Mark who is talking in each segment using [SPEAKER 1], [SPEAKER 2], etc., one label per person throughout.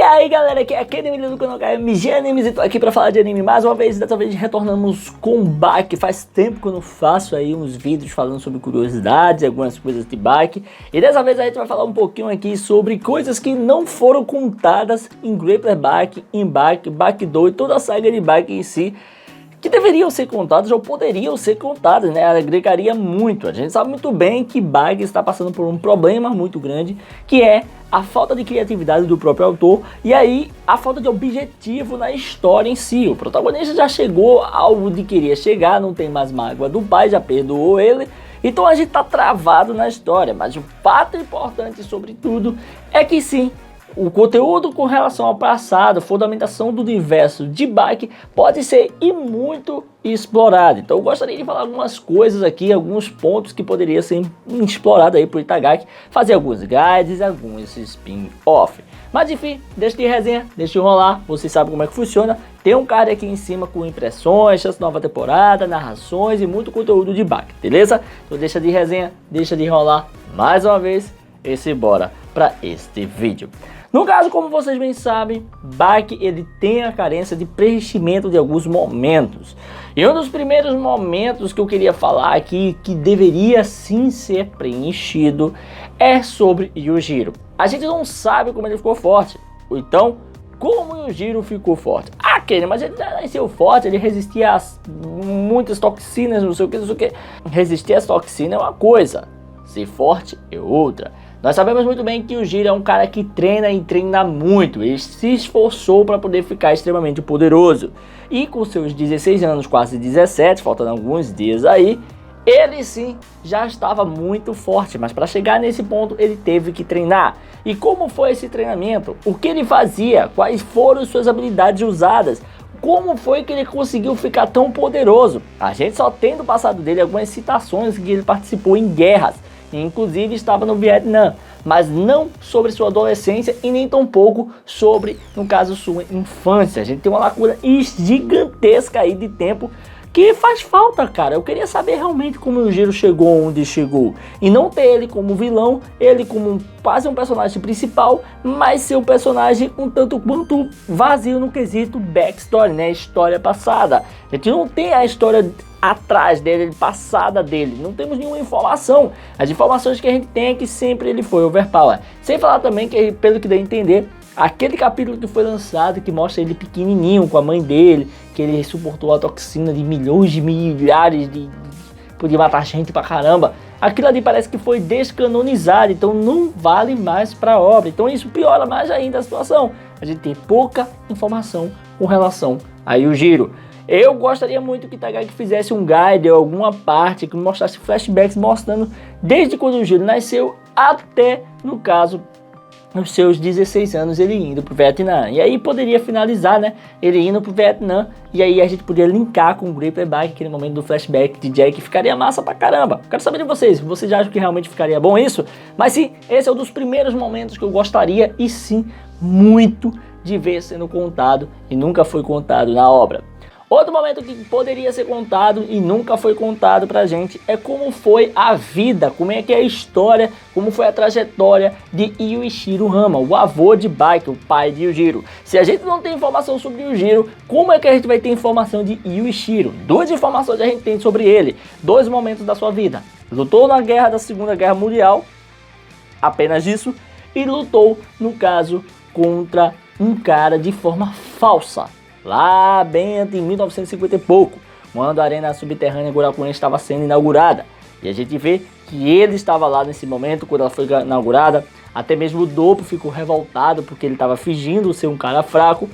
[SPEAKER 1] aí galera, aqui é aquele menino do canal KMG Animes e tô aqui pra falar de anime mais uma vez. Dessa vez retornamos com Baki. Faz tempo que eu não faço aí uns vídeos falando sobre curiosidades, algumas coisas de Baki. E dessa vez a gente vai falar um pouquinho aqui sobre coisas que não foram contadas em Grappler Baki, em Baki, Bakidou e toda a saga de Baki em si, que deveriam ser contadas ou poderiam ser contadas, né? Agregaria muito. A gente sabe muito bem que Baki está passando por um problema muito grande, que é a falta de criatividade do próprio autor e aí a falta de objetivo na história em si. O protagonista já chegou ao de querer chegar, não tem mais mágoa do pai, já perdoou ele, então a gente tá travado na história. Mas o fato importante sobre tudo é que sim, o conteúdo com relação ao passado, fundamentação do universo de Baki pode ser e muito explorado. Então eu gostaria de falar algumas coisas aqui, alguns pontos que poderiam ser explorados aí por Itagaki, fazer alguns guides, alguns spin-off. Mas enfim, deixa de resenha, deixa de rolar, você sabe como é que funciona. Tem um card aqui em cima com impressões, chance de nova temporada, narrações e muito conteúdo de Baki, beleza? Então deixa de resenha, deixa de rolar mais uma vez e simbora para este vídeo. No caso, como vocês bem sabem, Baki ele tem a carência de preenchimento de alguns momentos. E um dos primeiros momentos que eu queria falar aqui, que deveria sim ser preenchido, é sobre Yujiro. A gente não sabe como ele ficou forte, ou então, como Yujiro ficou forte. Ah, Kenny, mas ele nasceu forte, ele resistia a muitas toxinas, não sei o que. Resistir às toxinas é uma coisa, ser forte é outra. Nós sabemos muito bem que o Yujiro é um cara que treina e treina muito. Ele se esforçou para poder ficar extremamente poderoso. E com seus 16 anos, quase 17, faltando alguns dias aí, ele sim já estava muito forte. Mas para chegar nesse ponto, ele teve que treinar. E como foi esse treinamento? O que ele fazia? Quais foram suas habilidades usadas? Como foi que ele conseguiu ficar tão poderoso? A gente só tem do passado dele algumas citações que ele participou em guerras. Inclusive estava no Vietnã, mas não sobre sua adolescência e nem tampouco sobre, no caso, sua infância. A gente tem uma lacuna gigantesca aí de tempo que faz falta, cara. Eu queria saber realmente como o Yujiro chegou onde chegou. E não ter ele como vilão, ele como quase um personagem principal, mas ser um personagem um tanto quanto vazio no quesito backstory, né? História passada. A gente não tem a história atrás dele, passada dele. Não temos nenhuma informação. As informações que a gente tem é que sempre ele foi overpower. Sem falar também que, pelo que deu a entender, aquele capítulo que foi lançado, que mostra ele pequenininho com a mãe dele, que ele suportou a toxina de milhões de milhares de podia matar gente pra caramba. Aquilo ali parece que foi descanonizado, então não vale mais pra obra. Então isso piora mais ainda a situação. A gente tem pouca informação com relação a Yujiro. Eu gostaria muito que Itagaki fizesse um guide ou alguma parte que mostrasse flashbacks mostrando desde quando o Yujiro nasceu até, no caso, nos seus 16 anos ele indo pro Vietnã. E aí poderia finalizar, né, ele indo pro Vietnã, e aí a gente poderia linkar com o Grappler Baki, aquele momento do flashback de Jack, ficaria massa pra caramba. Quero saber de vocês já acham que realmente ficaria bom isso? Mas sim, esse é um dos primeiros momentos que eu gostaria, e sim, muito de ver sendo contado, e nunca foi contado na obra. Outro momento que poderia ser contado e nunca foi contado pra gente é como foi a vida, como é que é a história, como foi a trajetória de Yuichiro Hama, o avô de Baki, o pai de Yujiro. Se a gente não tem informação sobre Yujiro, como é que a gente vai ter informação de Yuichiro? Duas informações a gente tem sobre ele, dois momentos da sua vida. Lutou na guerra da Segunda Guerra Mundial, apenas isso, e lutou, no caso, contra um cara de forma falsa. Lá bem em 1950 e pouco, quando a arena subterrânea Gurakuren estava sendo inaugurada. E a gente vê que ele estava lá nesse momento, quando ela foi inaugurada. Até mesmo o Doppo ficou revoltado, porque ele estava fingindo ser um cara fraco.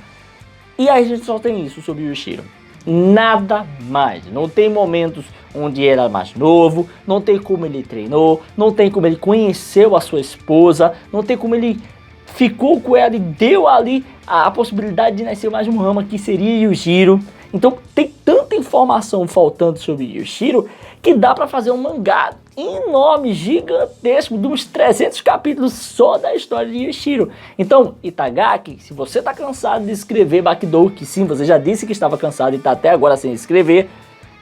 [SPEAKER 1] E aí a gente só tem isso sobre o Yujiro. Nada mais. Não tem momentos onde ele era mais novo, não tem como ele treinou, não tem como ele conheceu a sua esposa, não tem como ele ficou com ela e deu ali a possibilidade de nascer mais um Hama, que seria Yujiro. Então tem tanta informação faltando sobre Yujiro que dá para fazer um mangá enorme, gigantesco, de uns 300 capítulos só da história de Yujiro. Então, Itagaki, se você tá cansado de escrever Bakidou, que sim, você já disse que estava cansado e tá até agora sem escrever,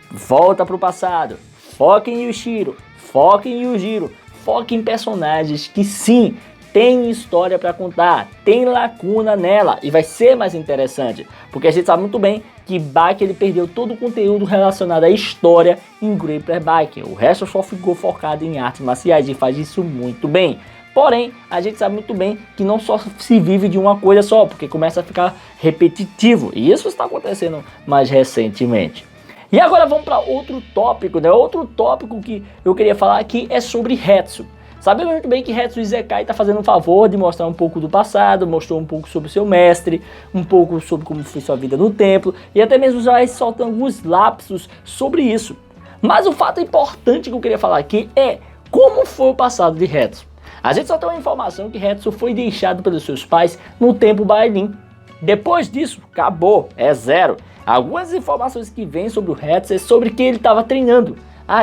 [SPEAKER 1] volta pro passado, foca em Yujiro, foca em Yujiro, foca em personagens que sim, tem história para contar, tem lacuna nela e vai ser mais interessante, porque a gente sabe muito bem que Bach ele perdeu todo o conteúdo relacionado à história em Grappler Bach. O resto só ficou focado em artes marciais e faz isso muito bem. Porém, a gente sabe muito bem que não só se vive de uma coisa só, porque começa a ficar repetitivo. E isso está acontecendo mais recentemente. E agora vamos para outro tópico, né? Outro tópico que eu queria falar aqui é sobre Hetsu. Sabemos muito bem que Hetsu Isekai está fazendo um favor de mostrar um pouco do passado, mostrou um pouco sobre seu mestre, um pouco sobre como foi sua vida no templo, e até mesmo já soltando alguns lapsos sobre isso. Mas o fato importante que eu queria falar aqui é como foi o passado de Hetsu. A gente só tem uma informação que Hetsu foi deixado pelos seus pais no templo Bailin. Depois disso, acabou, é zero. Algumas informações que vêm sobre o Hetsu é sobre que ele estava treinando.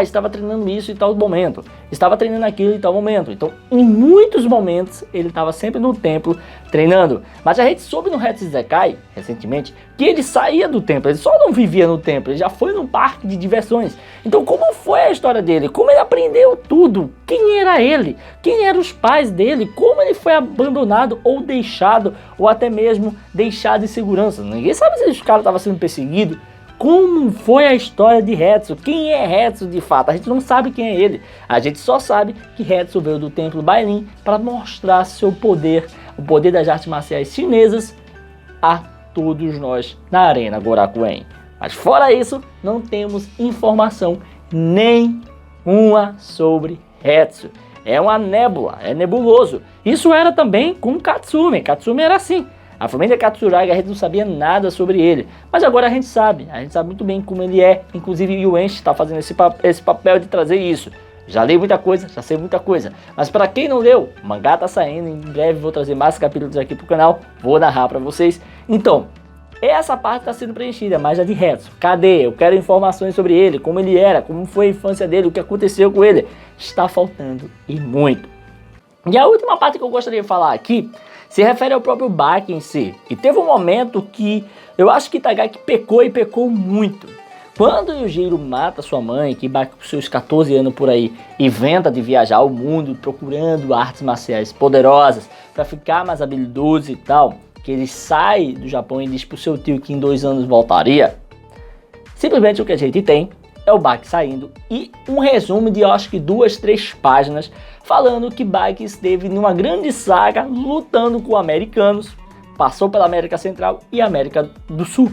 [SPEAKER 1] Estava treinando isso em tal momento, estava treinando aquilo em tal momento. Então, em muitos momentos, ele estava sempre no templo treinando. Mas a gente soube no Hetsu Isekai, recentemente, que ele saía do templo, ele só não vivia no templo, ele já foi num parque de diversões. Então, como foi a história dele? Como ele aprendeu tudo? Quem era ele? Quem eram os pais dele? Como ele foi abandonado ou deixado, ou até mesmo deixado em segurança? Ninguém sabe se esse cara estava sendo perseguido. Como foi a história de Hetsu? Quem é Hetsu de fato? A gente não sabe quem é ele. A gente só sabe que Hetsu veio do templo Bailin para mostrar seu poder, o poder das artes marciais chinesas a todos nós na Arena Gorakuen. Mas fora isso, não temos informação nenhuma sobre Hetsu. É uma nébula, é nebuloso. Isso era também com Katsumi. Katsumi era assim. A família Katsuragi, a gente não sabia nada sobre ele, mas agora a gente sabe muito bem como ele é. Inclusive o Yuenchi está fazendo esse papel de trazer isso. Já li muita coisa, já sei muita coisa, mas para quem não leu, o mangá tá saindo, em breve vou trazer mais capítulos aqui pro canal, vou narrar para vocês. Então, essa parte está sendo preenchida, mas a de Hetsu, cadê? Eu quero informações sobre ele, como ele era, como foi a infância dele, o que aconteceu com ele. Está faltando e muito. E a última parte que eu gostaria de falar aqui se refere ao próprio Bach em si. E teve um momento que eu acho que Itagaki pecou e pecou muito. Quando Yujiro mata sua mãe, que Bach com seus 14 anos por aí inventa de viajar ao mundo procurando artes marciais poderosas para ficar mais habilidoso e tal, que ele sai do Japão e diz pro seu tio que em 2 anos voltaria, simplesmente o que a gente tem é o Bach saindo e um resumo de acho que 2, 3 páginas falando que Bach esteve numa grande saga lutando com americanos, passou pela América Central e América do Sul.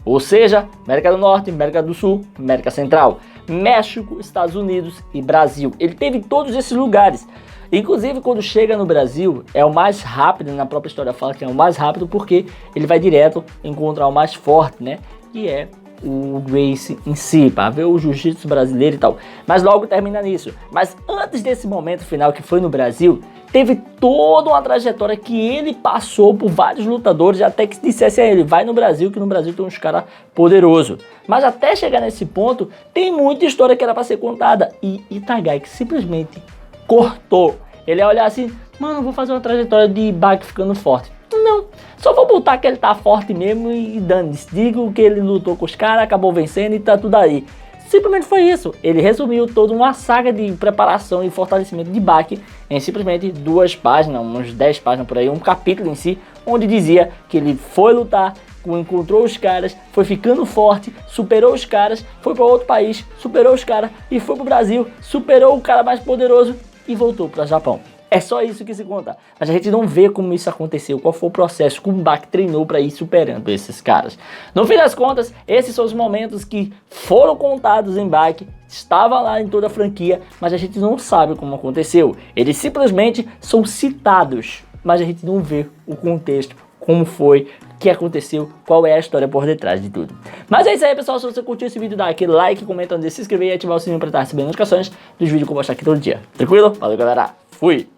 [SPEAKER 1] Ou seja, América do Norte, América do Sul, América Central, México, Estados Unidos e Brasil. Ele teve todos esses lugares. Inclusive, quando chega no Brasil, é o mais rápido, na própria história fala que é o mais rápido porque ele vai direto encontrar o mais forte, né? Que é o Gracie em si, para ver o jiu-jitsu brasileiro e tal. Mas logo termina nisso. Mas antes desse momento final que foi no Brasil, teve toda uma trajetória que ele passou por vários lutadores, até que dissesse a ele, vai no Brasil, que no Brasil tem uns caras poderosos. Mas até chegar nesse ponto, tem muita história que era para ser contada. E Itagaki simplesmente cortou. Ele ia olhar assim, mano, vou fazer uma trajetória de Bach ficando forte. Não, só vou botar que ele tá forte mesmo e dane-se. Digo que ele lutou com os caras, acabou vencendo e tá tudo aí. Simplesmente foi isso. Ele resumiu toda uma saga de preparação e fortalecimento de Bach em simplesmente 2 páginas, uns 10 páginas por aí, um capítulo em si, onde dizia que ele foi lutar, encontrou os caras, foi ficando forte, superou os caras, foi para outro país, superou os caras e foi pro Brasil, superou o cara mais poderoso e voltou para o Japão. É só isso que se conta. Mas a gente não vê como isso aconteceu, qual foi o processo, como o Bach treinou para ir superando esses caras. No fim das contas, esses são os momentos que foram contados em Bach, estava lá em toda a franquia, mas a gente não sabe como aconteceu. Eles simplesmente são citados, mas a gente não vê o contexto, como foi, o que aconteceu, qual é a história por detrás de tudo. Mas é isso aí, pessoal. Se você curtiu esse vídeo, dá aquele like, comenta, se inscrever e ativar o sininho para estar recebendo notificações dos vídeos que eu vou postar aqui todo dia. Tranquilo? Valeu, galera. Fui!